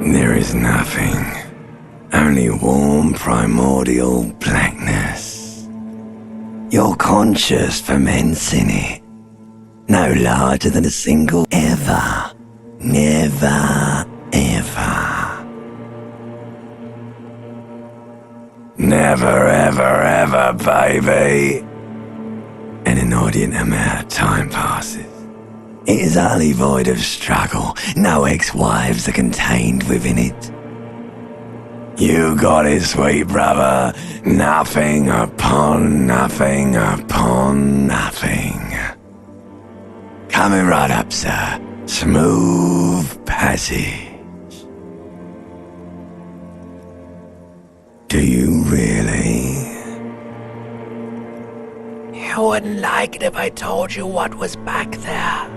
There is nothing, only warm primordial blackness. Your conscious ferments in it, no larger than a single ever, never, ever. Never, ever, ever, baby. An inordinate amount of time passes. It is utterly void of struggle. No ex-wives are contained within it. You got it, sweet brother. Nothing upon nothing upon nothing. Coming right up, sir. Smooth passage. Do you really? You wouldn't like it if I told you what was back there.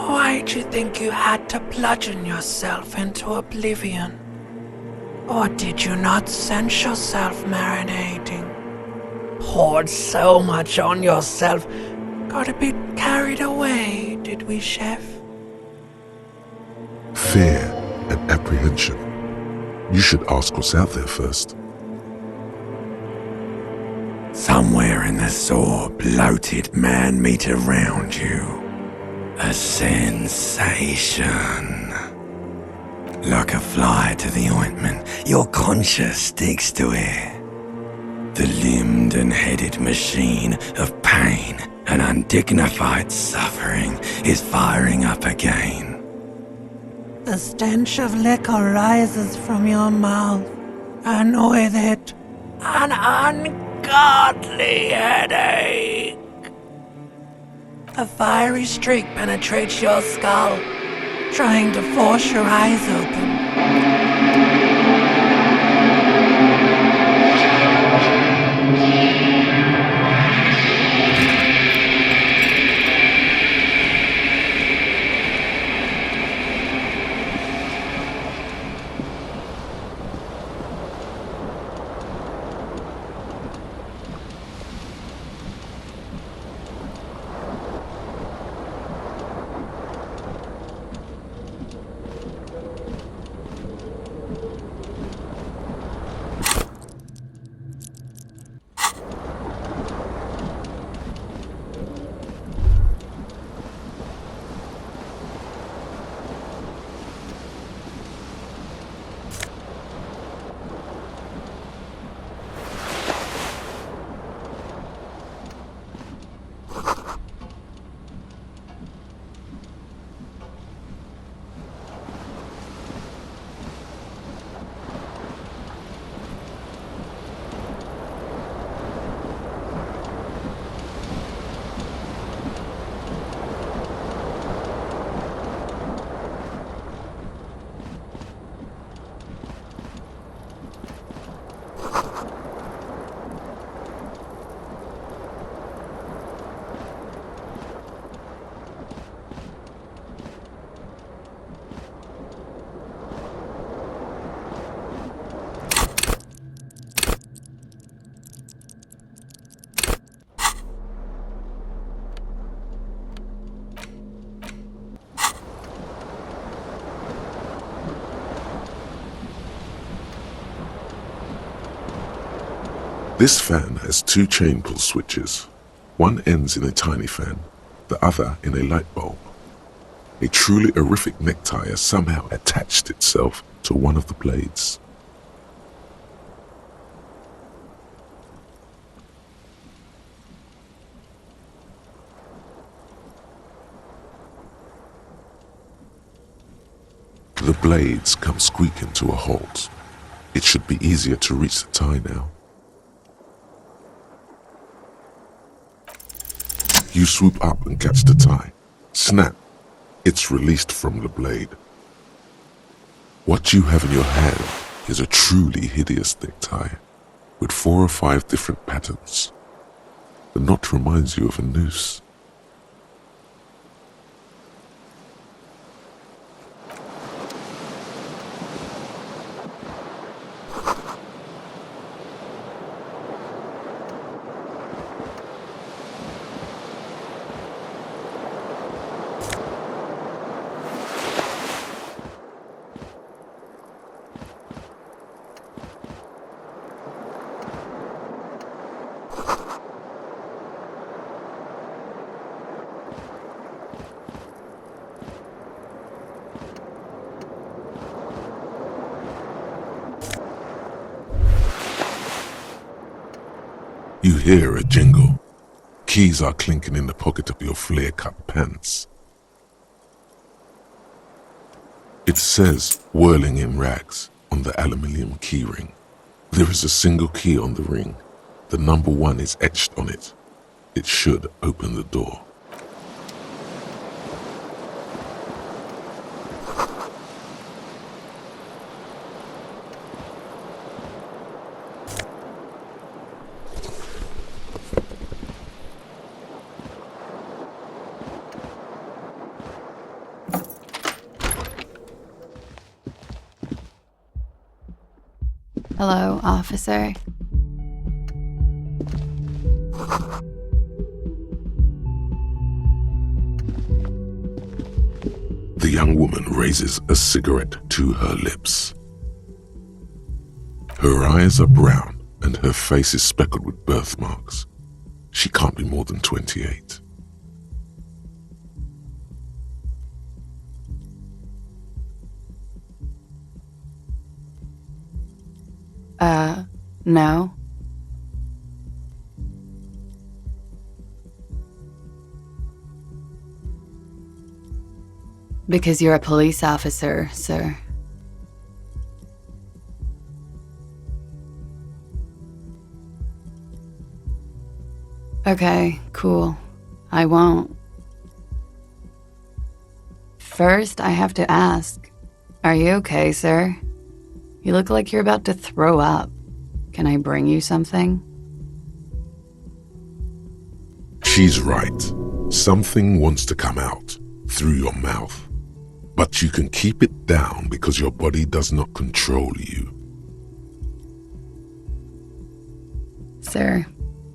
Why'd you think you had to bludgeon yourself into oblivion? Or did you not sense yourself marinating? Poured so much on yourself, got a bit carried away, did we, Chef? Fear and apprehension. You should ask what's out there first. Somewhere in the sore, bloated man-meat around you. A sensation. Like a fly to the ointment, your conscience sticks to it. The limbed and headed machine of pain and undignified suffering is firing up again. The stench of liquor rises from your mouth, and with it, an ungodly headache. A fiery streak penetrates your skull, trying to force your eyes open. This fan has two chain pull switches. One ends in a tiny fan, the other in a light bulb. A truly horrific necktie has somehow attached itself to one of the blades. The blades come squeaking to a halt. It should be easier to reach the tie now. You swoop up and catch the tie. Snap! It's released from the blade. What you have in your hand is a truly hideous necktie with 4 or 5 different patterns. The knot reminds you of a noose. You hear a jingle. Keys are clinking in the pocket of your flare-cut pants. It says, whirling in rags, on the aluminium keyring. There is a single key on the ring. The number 1 is etched on it. It should open the door. Hello, officer. The young woman raises a cigarette to her lips. Her eyes are brown and her face is speckled with birthmarks. She can't be more than 28. No. Because you're a police officer, sir. Okay, cool. I won't. First, I have to ask, are you okay, sir? You look like you're about to throw up. Can I bring you something? She's right. Something wants to come out through your mouth. But you can keep it down because your body does not control you. Sir,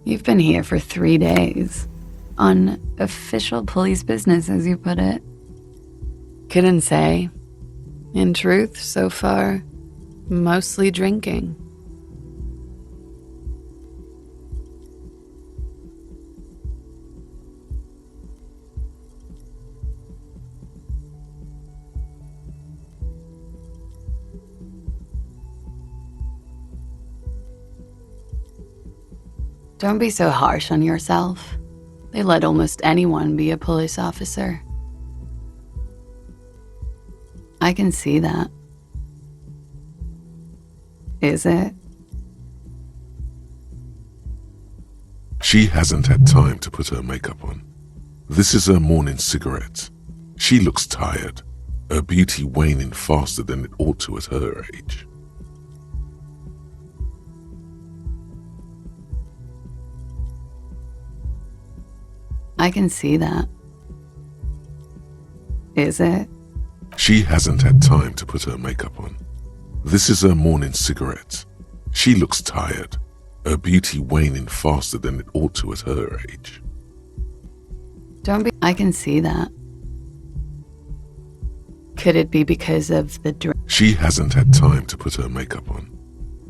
you've been here for 3 days. On official police business, as you put it. Couldn't say. In truth, so far, mostly drinking. Don't be so harsh on yourself. They let almost anyone be a police officer. I can see that. Is it? She hasn't had time to put her makeup on. This is her morning cigarette. She looks tired, her beauty waning faster than it ought to at her age. I can see that. Is it? She hasn't had time to put her makeup on. This is her morning cigarette. She looks tired, her beauty waning faster than it ought to at her age. Don't be. I can see that. Could it be because of the drink? She hasn't had time to put her makeup on.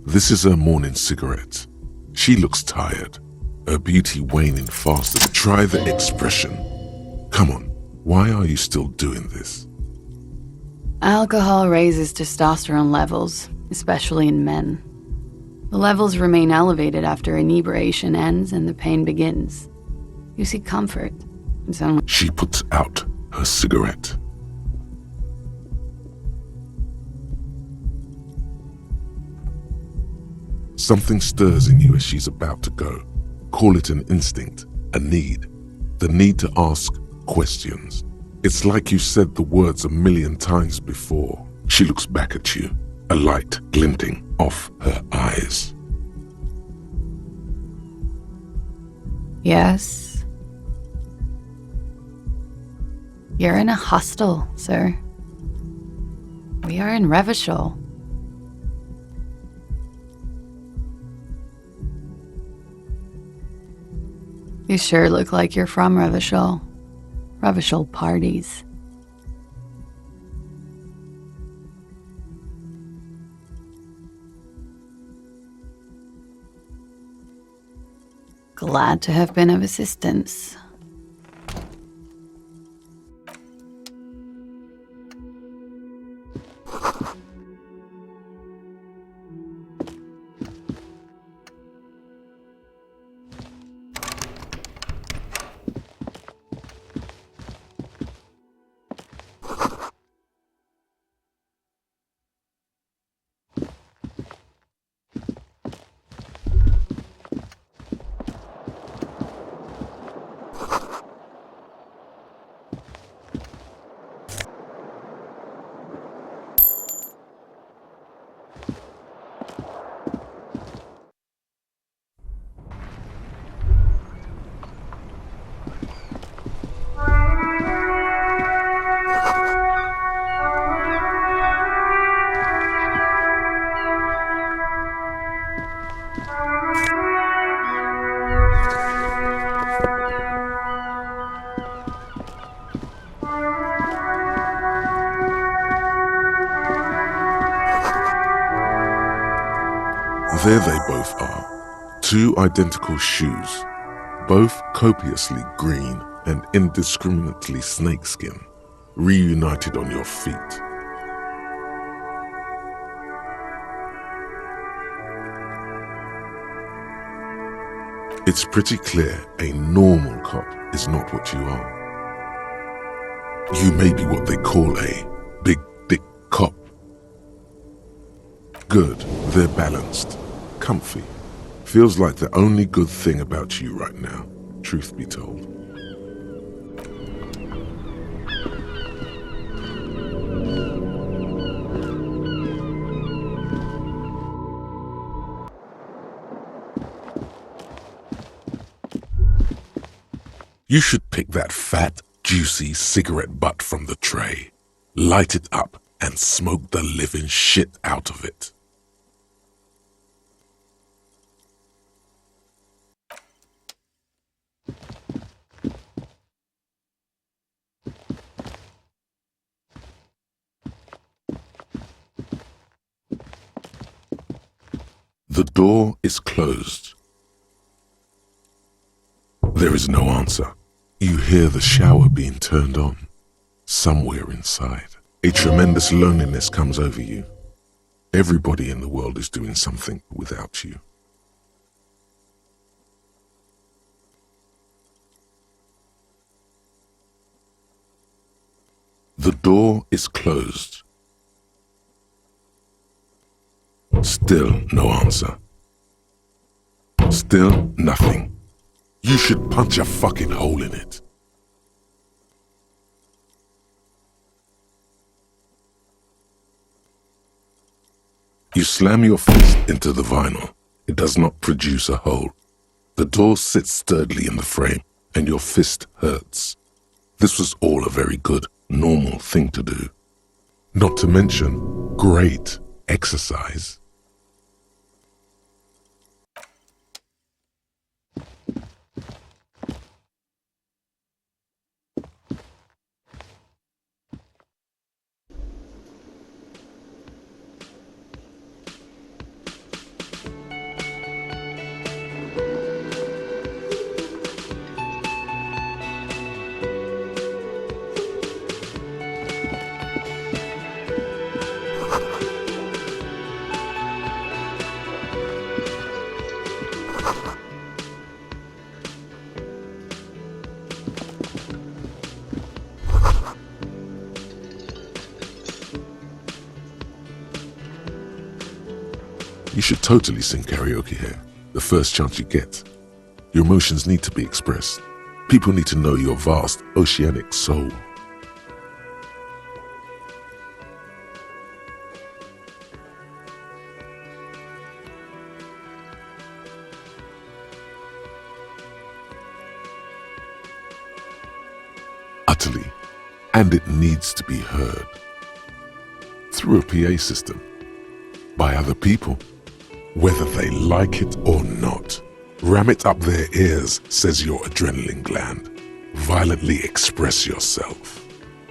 This is her morning cigarette. She looks tired, her beauty waning faster. Try the expression. Come on, why are you still doing this? Alcohol raises testosterone levels, especially in men. The levels remain elevated after inebriation ends and the pain begins. You seek comfort. It's only... She puts out her cigarette. Something stirs in you as she's about to go. Call it an instinct, a need. The need to ask questions. It's like you said the words 1,000,000 times before. She looks back at you, a light glinting off her eyes. Yes. You're in a hostel, sir. We are in Revachol. You sure look like you're from Revachol. Revachol parties. Glad to have been of assistance. There they both are, two identical shoes, both copiously green and indiscriminately snakeskin, reunited on your feet. It's pretty clear a normal cop is not what you are. You may be what they call a big dick cop. Good, they're balanced. Comfy. Feels like the only good thing about you right now, truth be told. You should pick that fat, juicy cigarette butt from the tray, light it up, and smoke the living shit out of it. The door is closed. There is no answer. You hear the shower being turned on. Somewhere inside, a tremendous loneliness comes over you. Everybody in the world is doing something without you. The door is closed. Still no answer. Still nothing. You should punch a fucking hole in it. You slam your fist into the vinyl. It does not produce a hole. The door sits sturdily in the frame, and your fist hurts. This was all a very good, normal thing to do. Not to mention, great exercise. You should totally sing karaoke here, the first chance you get. Your emotions need to be expressed. People need to know your vast, oceanic soul. Utterly, and it needs to be heard. Through a PA system, by other people, whether they like it or not. Ram it up their ears, says your adrenaline gland. Violently express yourself.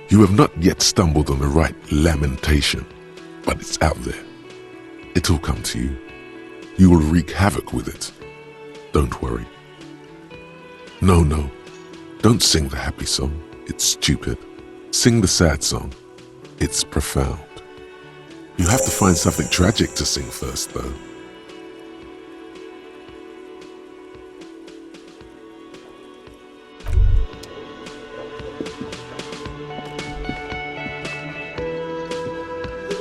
You have not yet stumbled on the right lamentation, but it's out there. It'll come to you. You will wreak havoc with it. Don't worry. No, don't sing the happy song. It's stupid. Sing the sad song. It's profound. You have to find something tragic to sing first, though.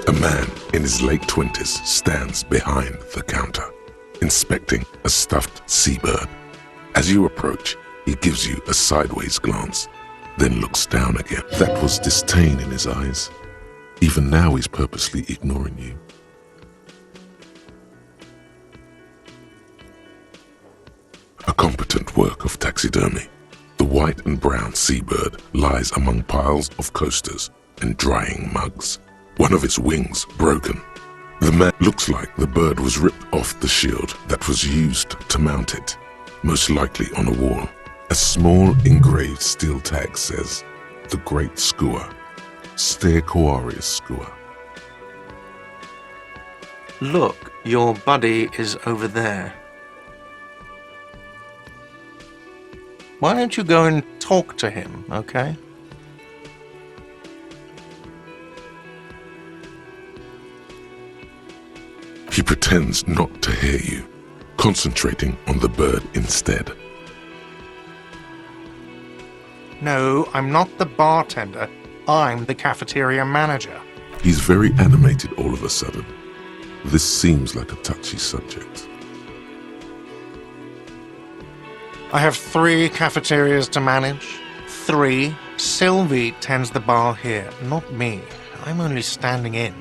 A man in his late 20s stands behind the counter, inspecting a stuffed seabird. As you approach, he gives you a sideways glance, then looks down again. That was disdain in his eyes. Even now he's purposely ignoring you. A competent work of taxidermy. The white and brown seabird lies among piles of coasters and drying mugs. One of its wings broken. The man looks like the bird was ripped off the shield that was used to mount it, most likely on a wall. A small engraved steel tag says, "The Great Skua, Stegoarius Skua." Look, your buddy is over there. Why don't you go and talk to him, okay? He pretends not to hear you, concentrating on the bird instead. No, I'm not the bartender. I'm the cafeteria manager. He's very animated all of a sudden. This seems like a touchy subject. I have 3 cafeterias to manage. 3. Sylvie tends the bar here, not me. I'm only standing in.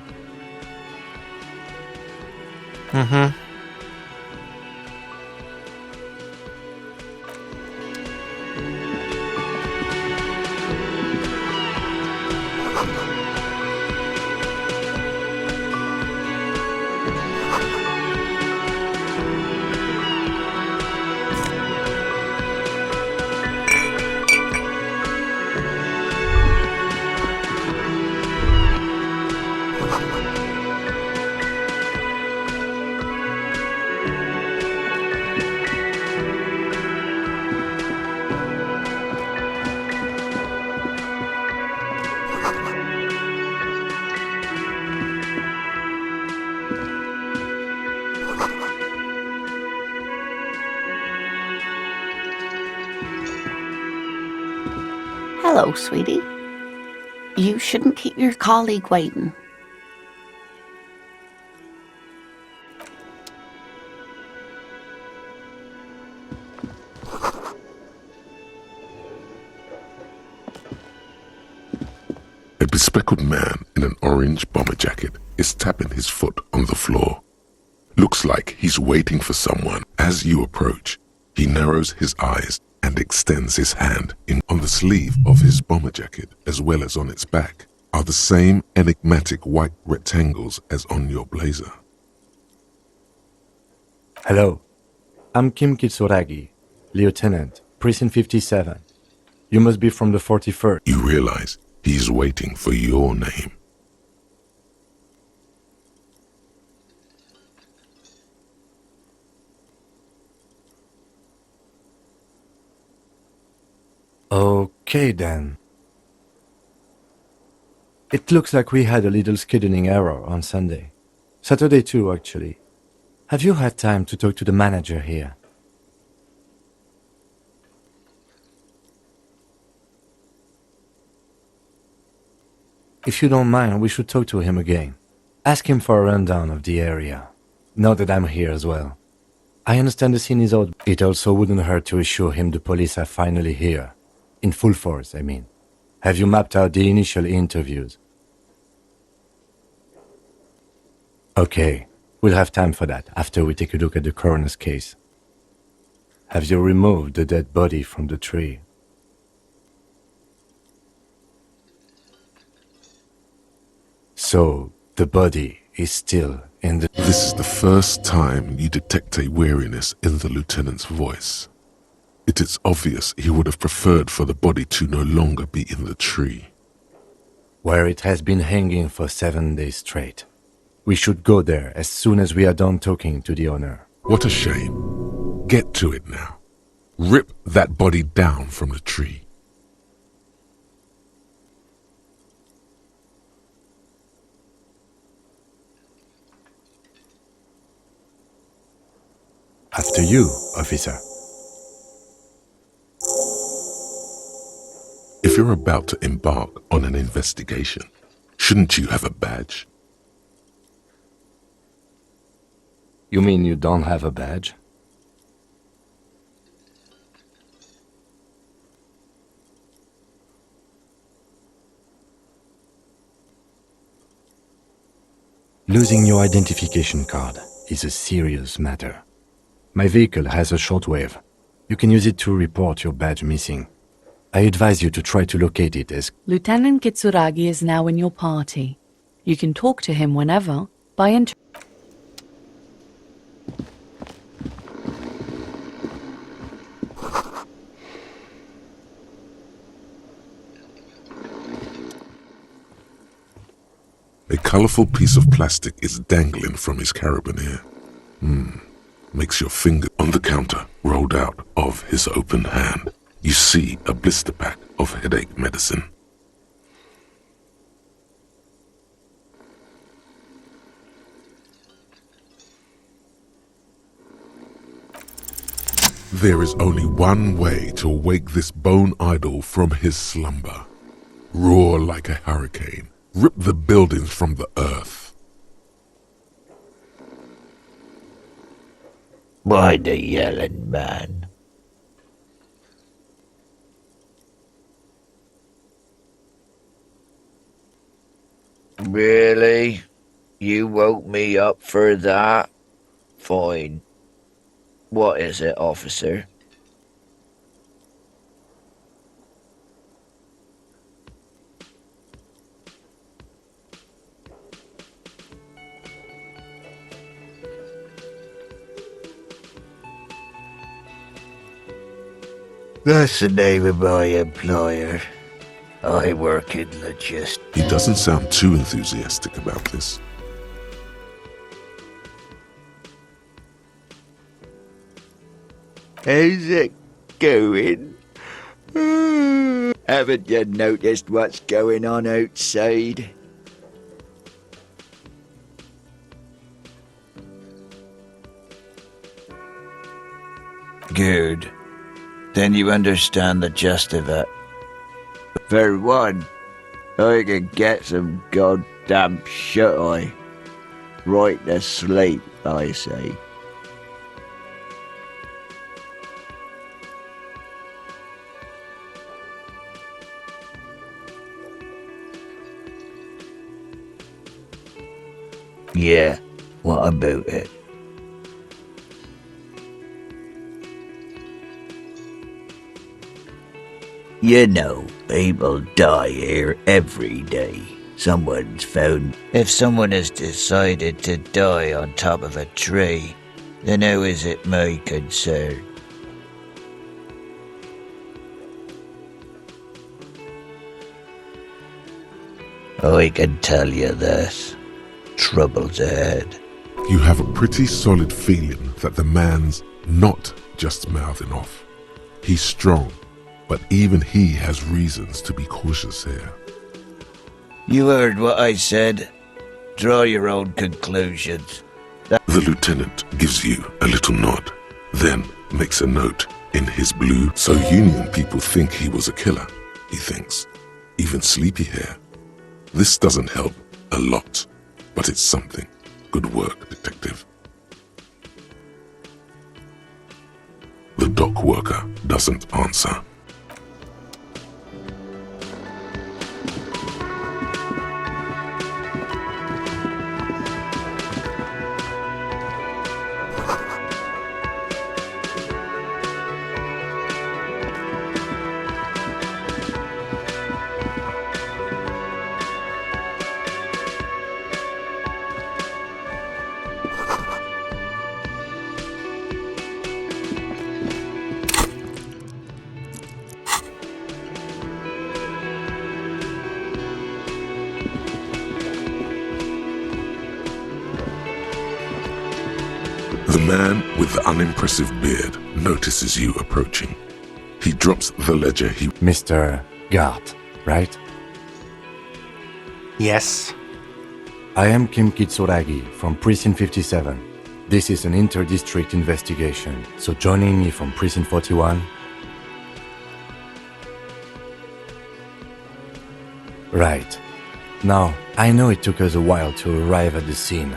Hello, sweetie. You shouldn't keep your colleague waiting. A bespectacled man in an orange bomber jacket is tapping his foot on the floor. Looks like he's waiting for someone. As you approach, he narrows his eyes and extends his hand in. On the sleeve of his bomber jacket, as well as on its back, are the same enigmatic white rectangles as on your blazer. Hello, I'm Kim Kitsuragi, Lieutenant, Precinct 57. You must be from the 41st. You realize he's waiting for your name. Okay then. It looks like we had a little scheduling error on Sunday. Saturday too, actually. Have you had time to talk to the manager here? If you don't mind, we should talk to him again. Ask him for a rundown of the area. Now that I'm here as well. I understand the scene is out. It also wouldn't hurt to assure him the police are finally here. In full force, I mean. Have you mapped out the initial interviews? Okay, we'll have time for that after we take a look at the coroner's case. Have you removed the dead body from the tree? So, the body is still in the... This is the first time you detect a weariness in the lieutenant's voice. It is obvious he would have preferred for the body to no longer be in the tree. Where it has been hanging for 7 days straight. We should go there as soon as we are done talking to the owner. What a shame. Get to it now. Rip that body down from the tree. After you, officer. If you're about to embark on an investigation, shouldn't you have a badge? You mean you don't have a badge? Losing your identification card is a serious matter. My vehicle has a shortwave. You can use it to report your badge missing. I advise you to try to locate it as... Lieutenant Kitsuragi is now in your party. You can talk to him whenever by A colourful piece of plastic is dangling from his carabiner. Makes your finger on the counter rolled out of his open hand. You see a blister pack of headache medicine. There is only one way to awake this bone idol from his slumber. Roar like a hurricane. Rip the buildings from the earth. Why the yelling, man? Really? You woke me up for that? Fine. What is it, officer? That's the name of my employer. I work in logistics. He doesn't sound too enthusiastic about this. How's it going? Haven't you noticed what's going on outside? Good. Then you understand the gist of it. For one, I can get some goddamn shut-eye. Right to sleep, I say. Yeah, what about it? You know, people die here every day. Someone's found. If someone has decided to die on top of a tree, then how is it my concern? I can tell you this. Trouble's ahead. You have a pretty solid feeling that the man's not just mouthing off. He's strong, but even he has reasons to be cautious here. You heard what I said. Draw your own conclusions. The lieutenant gives you a little nod, then makes a note in his blue. So Union people think he was a killer, he thinks. Even sleepy hair. This doesn't help a lot, but it's something. Good work, detective. The dock worker doesn't answer. The man with the unimpressive beard notices you approaching. He drops the ledger he... Mr. Gart, right? Yes? I am Kim Kitsuragi from Precinct 57. This is an inter-district investigation, so joining me from Precinct 41... Right. Now, I know it took us a while to arrive at the scene.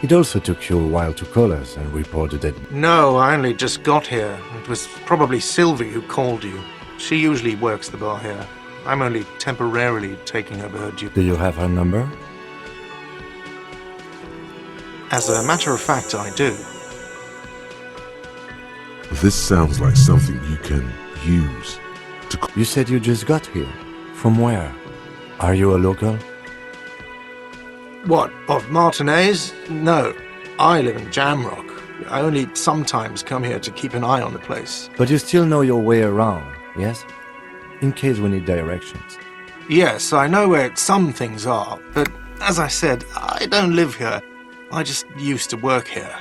It also took you a while to call us and report the dead... No, I only just got here. It was probably Sylvie who called you. She usually works the bar here. I'm only temporarily taking over her duty. Do you have her number? As a matter of fact, I do. This sounds like something you can use to... You said you just got here. From where? Are you a local? What, of Martinez? No, I live in Jamrock. I only sometimes come here to keep an eye on the place. But you still know your way around, yes? In case we need directions. Yes, I know where some things are, but as I said, I don't live here. I just used to work here.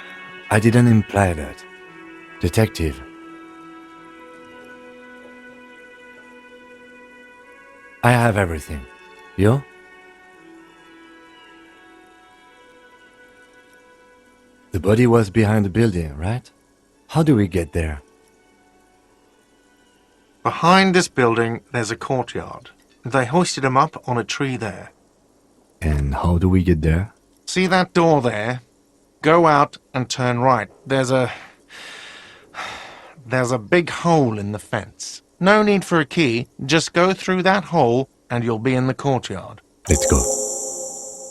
I didn't imply that. Detective. I have everything. You? The body was behind the building, right? How do we get there? Behind this building, there's a courtyard. They hoisted him up on a tree there. And how do we get there? See that door there? Go out and turn right. There's a big hole in the fence. No need for a key. Just go through that hole and you'll be in the courtyard. Let's go.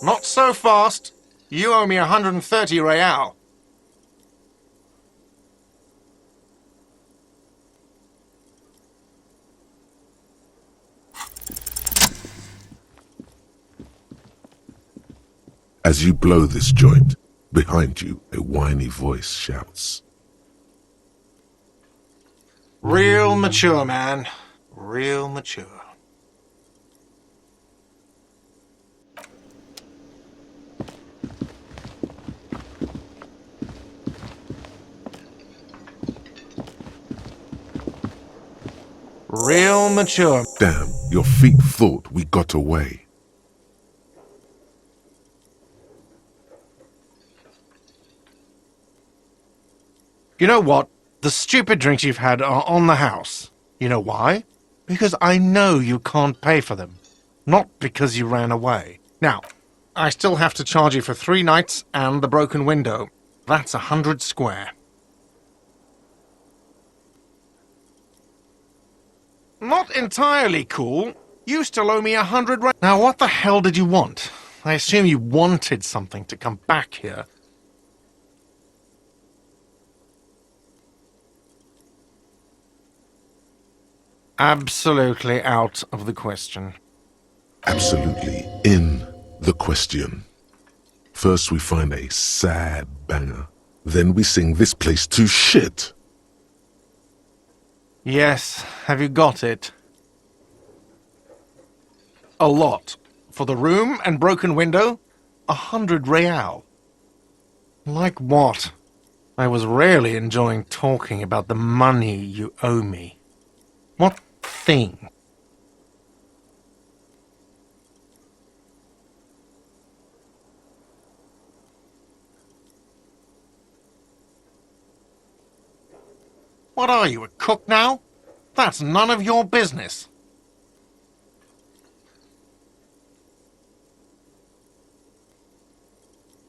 Not so fast. You owe me 130 real. As you blow this joint, behind you, a whiny voice shouts. Real mature, man. Real mature. Real mature. Damn, your feet thought we got away. You know what? The stupid drinks you've had are on the house. You know why? Because I know you can't pay for them. Not because you ran away. Now, I still have to charge you for 3 nights and the broken window. That's 100 square. Not entirely cool. You still owe me 100 ra- Now, what the hell did you want? I assume you wanted something to come back here. Absolutely out of the question. Absolutely in the question. First we find a sad banger. Then we sing this place to shit. Yes, have you got it? A lot. For the room and broken window, 100 real. Like what? I was really enjoying talking about the money you owe me. What thing? What are you, a cook now? That's none of your business.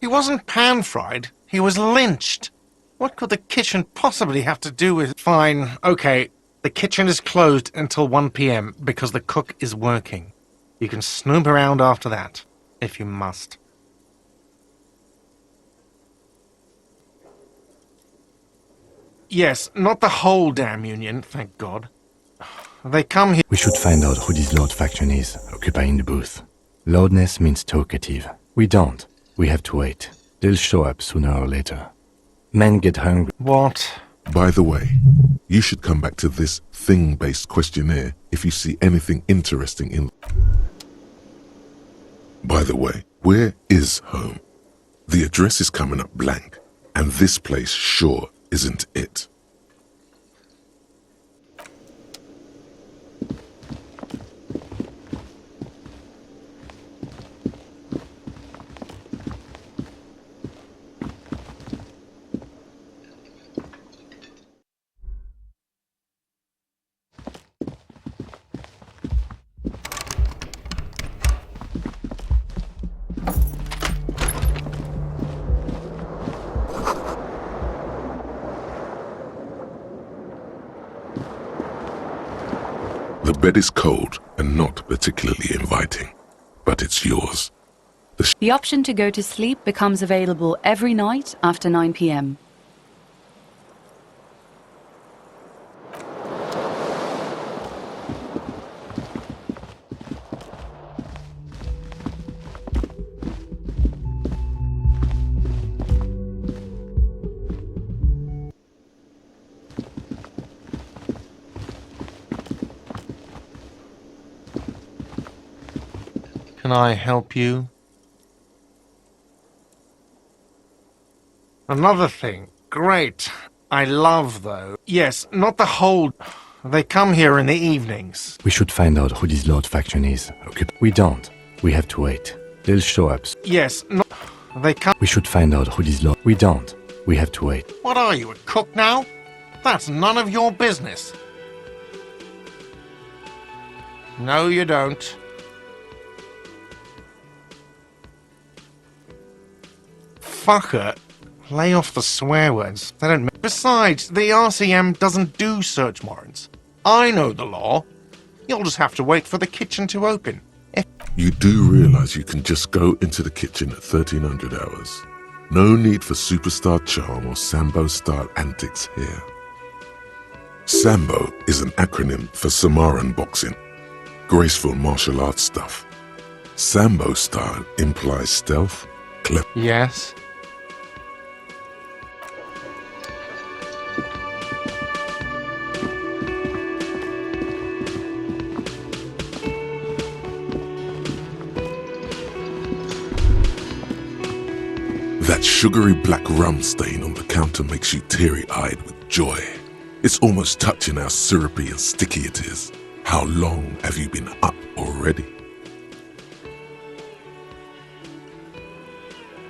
He wasn't pan-fried, he was lynched. What could the kitchen possibly have to do with... Fine, okay, the kitchen is closed until 1 p.m. because the cook is working. You can snoop around after that, if you must. Yes, not the whole damn union, thank God. They come here... We should find out who this loud faction is, occupying the booth. Loudness means talkative. We don't. We have to wait. They'll show up sooner or later. Men get hungry. What? By the way, you should come back to this thing-based questionnaire if you see anything interesting in... By the way, where is home? The address is coming up blank, and this place sure isn't it. The bed is cold and not particularly inviting, but it's yours. The option to go to sleep becomes available every night after 9 p.m. Can I help you? Another thing. Great. I love, though. Yes, not the whole... They come here in the evenings. We should find out who this loud faction is. We don't. We have to wait. They'll show up. Yes, not... They come... We should find out who this loud... We don't. We have to wait. What are you, a cook now? That's none of your business. No, you don't. Fucker. Lay off the swear words. They don't... Besides, the RCM doesn't do search warrants. I know the law. You'll just have to wait for the kitchen to open. You do realize you can just go into the kitchen at 1300 hours. No need for superstar charm or Sambo-style antics here. Sambo is an acronym for Samaran boxing. Graceful martial arts stuff. Sambo style implies stealth, clever... Yes? That sugary black rum stain on the counter makes you teary-eyed with joy. It's almost touching how syrupy and sticky it is. How long have you been up already?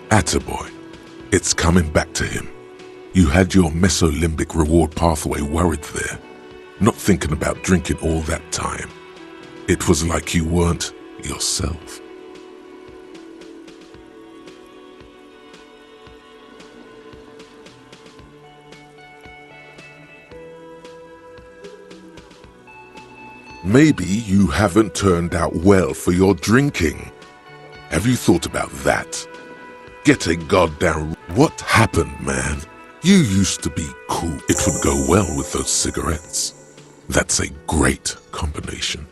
Attaboy. It's coming back to him. You had your mesolimbic reward pathway worried there, not thinking about drinking all that time. It was like you weren't yourself. Maybe you haven't turned out well for your drinking. Have you thought about that? Get a goddamn... What happened, man? You used to be cool. It would go well with those cigarettes. That's a great combination.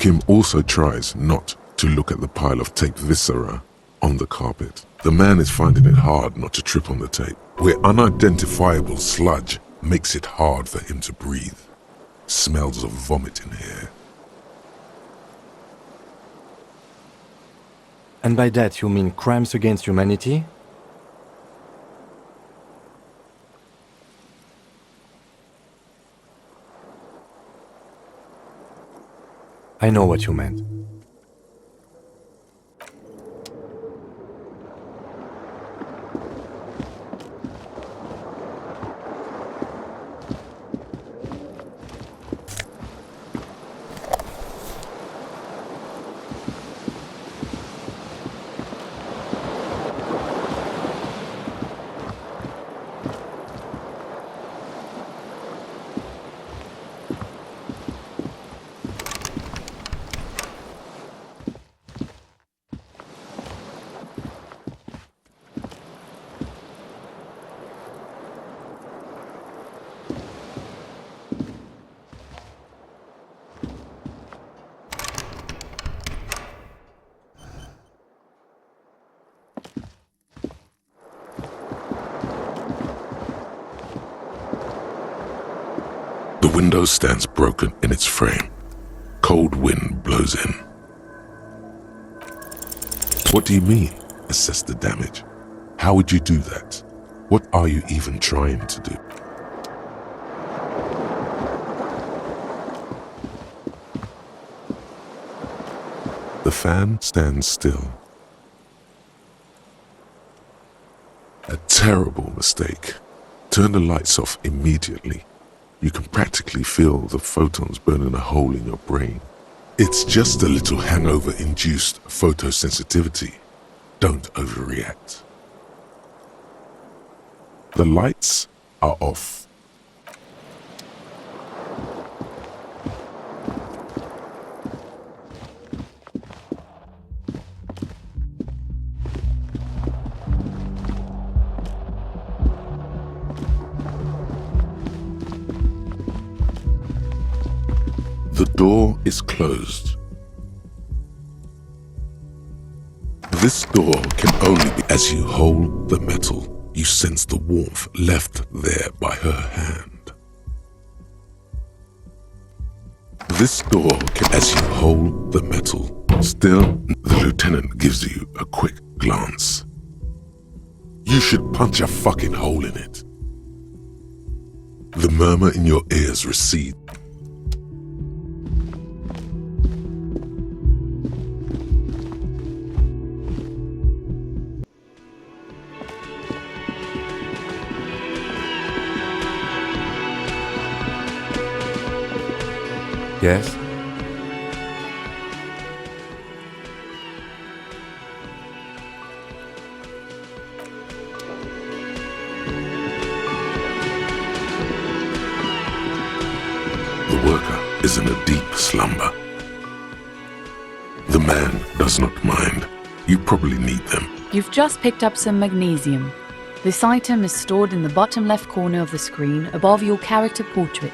Kim also tries not to look at the pile of tape viscera on the carpet. The man is finding it hard not to trip on the tape, where unidentifiable sludge makes it hard for him to breathe. Smells of vomit in here. And by that you mean crimes against humanity? I know what you meant. The window stands broken in its frame. Cold wind blows in. What do you mean, assess the damage? How would you do that? What are you even trying to do? The fan stands still. A terrible mistake. Turn the lights off immediately. You can practically feel the photons burning a hole in your brain. It's just a little hangover-induced photosensitivity. Don't overreact. The lights are off. The door is closed. This door can only be as you hold the metal. You sense the warmth left there by her hand. This door can, as you hold the metal. Still, the lieutenant gives you a quick glance. You should punch a fucking hole in it. The murmur in your ears recedes. Yes? The worker is in a deep slumber. The man does not mind. You probably need them. You've just picked up some magnesium. This item is stored in the bottom left corner of the screen above your character portrait.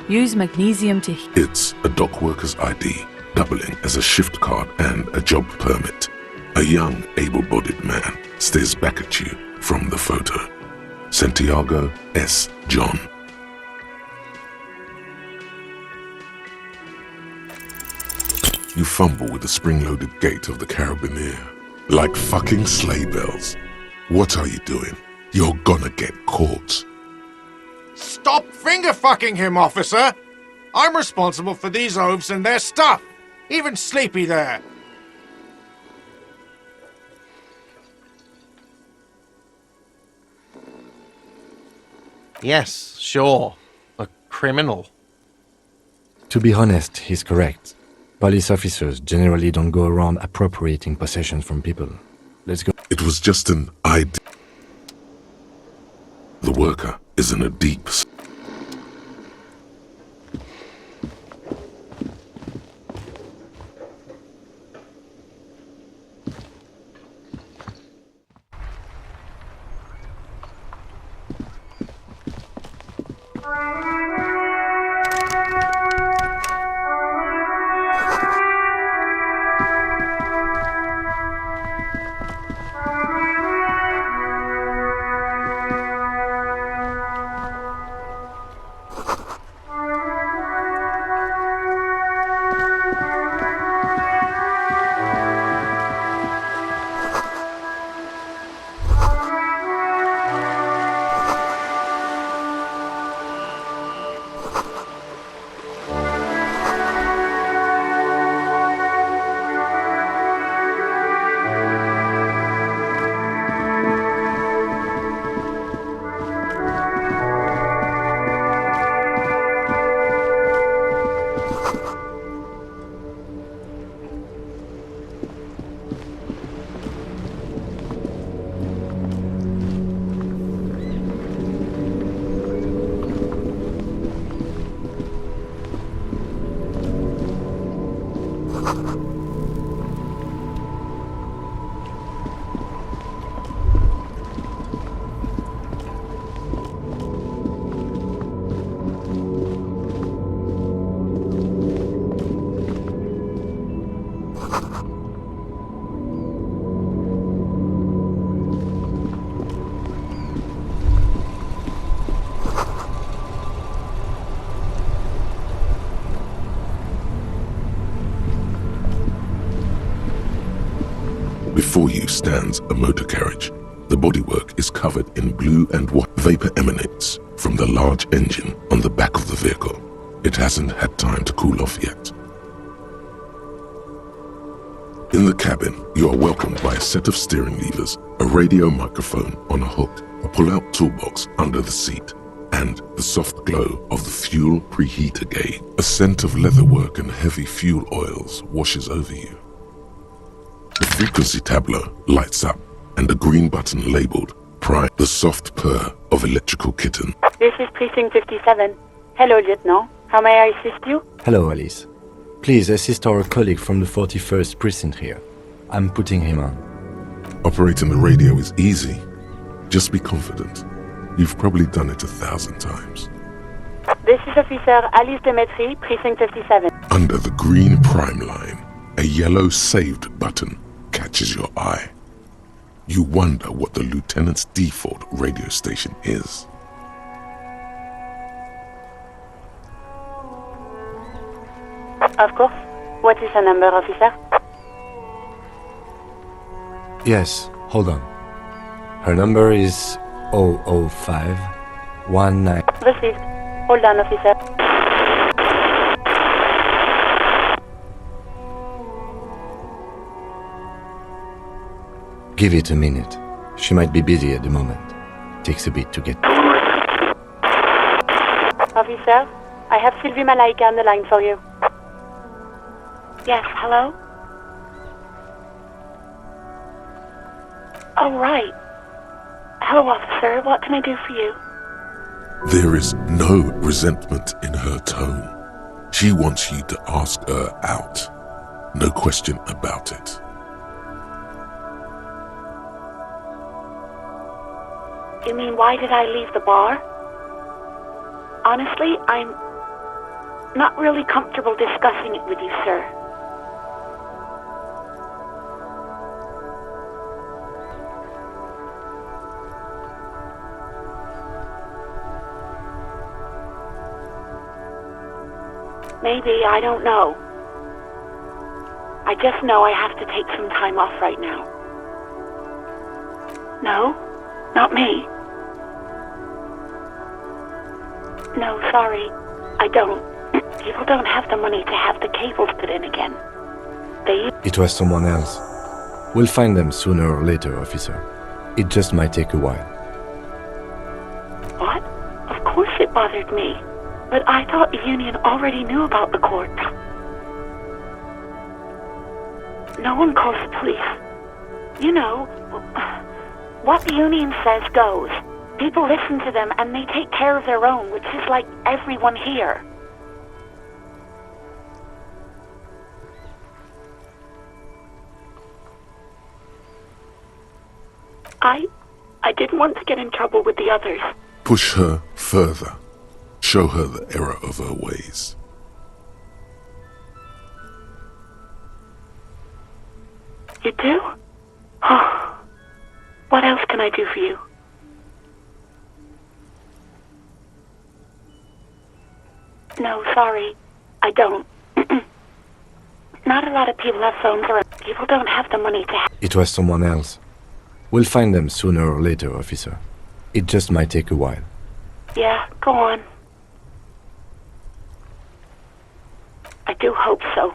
Use magnesium to It's a dock worker's ID, doubling as a shift card and a job permit. A young, able-bodied man stares back at you from the photo. Santiago S. John. You fumble with the spring-loaded gate of the carabiner. Like fucking sleigh bells. What are you doing? You're gonna get caught. Stop finger-fucking him, officer! I'm responsible for these oafs and their stuff! Even Sleepy there! Yes, sure. A criminal. To be honest, he's correct. Police officers generally don't go around appropriating possessions from people. Let's go. It was just an idea. The worker is in a deep Before you stands a motor carriage. The bodywork is covered in blue and white. Vapor emanates from the large engine on the back of the vehicle. It hasn't had time to cool off yet. In the cabin, you are welcomed by a set of steering levers, a radio microphone on a hook, a pull-out toolbox under the seat, and the soft glow of the fuel preheater gauge. A scent of leatherwork and heavy fuel oils washes over you. The frequency tableau lights up, and a green button labeled Prime, the soft purr of electrical kitten. This is Precinct 57. Hello, Lieutenant. How may I assist you? Hello, Alice. Please assist our colleague from the 41st precinct here. I'm putting him on. Operating the radio is easy. Just be confident. You've probably done it 1,000 times. This is Officer Alice Demetri, Precinct 57. Under the green prime line, a yellow saved button catches your eye. You wonder what the lieutenant's default radio station is. Of course. What is her number, officer? Yes, hold on. Her number is 00519. Received. Hold on, officer. Give it a minute. She might be busy at the moment. Takes a bit to get... Officer, I have Sylvie Malaika on the line for you. Yes, hello? Oh, right. Hello, officer. What can I do for you? There is no resentment in her tone. She wants you to ask her out. No question about it. You mean, why did I leave the bar? Honestly, I'm not really comfortable discussing it with you, sir. Maybe, I don't know. I just know I have to take some time off right now. No, not me. No, sorry, I don't. People don't have the money to have the cables put in again. It was someone else. We'll find them sooner or later, officer. It just might take a while. What? Of course it bothered me. But I thought the union already knew about the court. No one calls the police. You know, what the union says goes. People listen to them and they take care of their own, which is like everyone here. I didn't want to get in trouble with the others. Push her further. Show her the error of her ways. You do? Oh. What else can I do for you? No, sorry. I don't. Not a lot of people have phones around. People don't have the money to have... It was someone else. We'll find them sooner or later, officer. It just might take a while. Yeah, go on. I do hope so.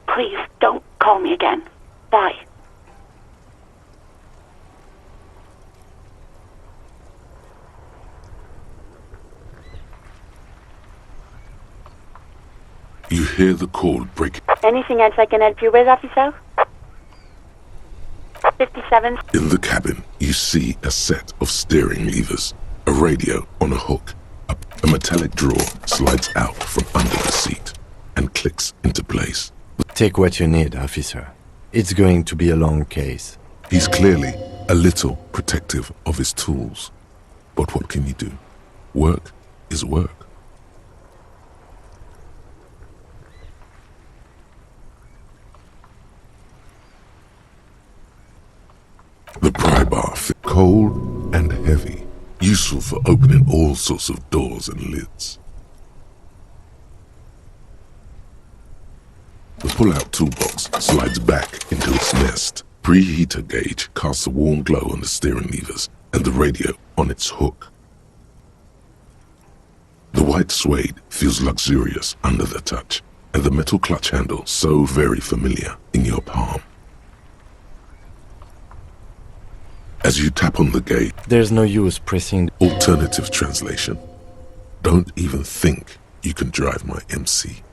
Please, don't call me again. Bye. You hear the call break. Anything else I can help you with, officer? 57. In the cabin, you see a set of steering levers, a radio on a hook. A metallic drawer slides out from under the seat and clicks into place. Take what you need, officer. It's going to be a long case. He's clearly a little protective of his tools. But what can you do? Work is work. The pry bar fit cold and heavy, useful for opening all sorts of doors and lids. The pull-out toolbox slides back into its nest, Preheater gauge casts a warm glow on the steering levers and the radio on its hook. The white suede feels luxurious under the touch, and the metal clutch handle so very familiar in your palm. As you tap on the gate, There's no use pressing. alternative translation. Don't even think you can drive my MC.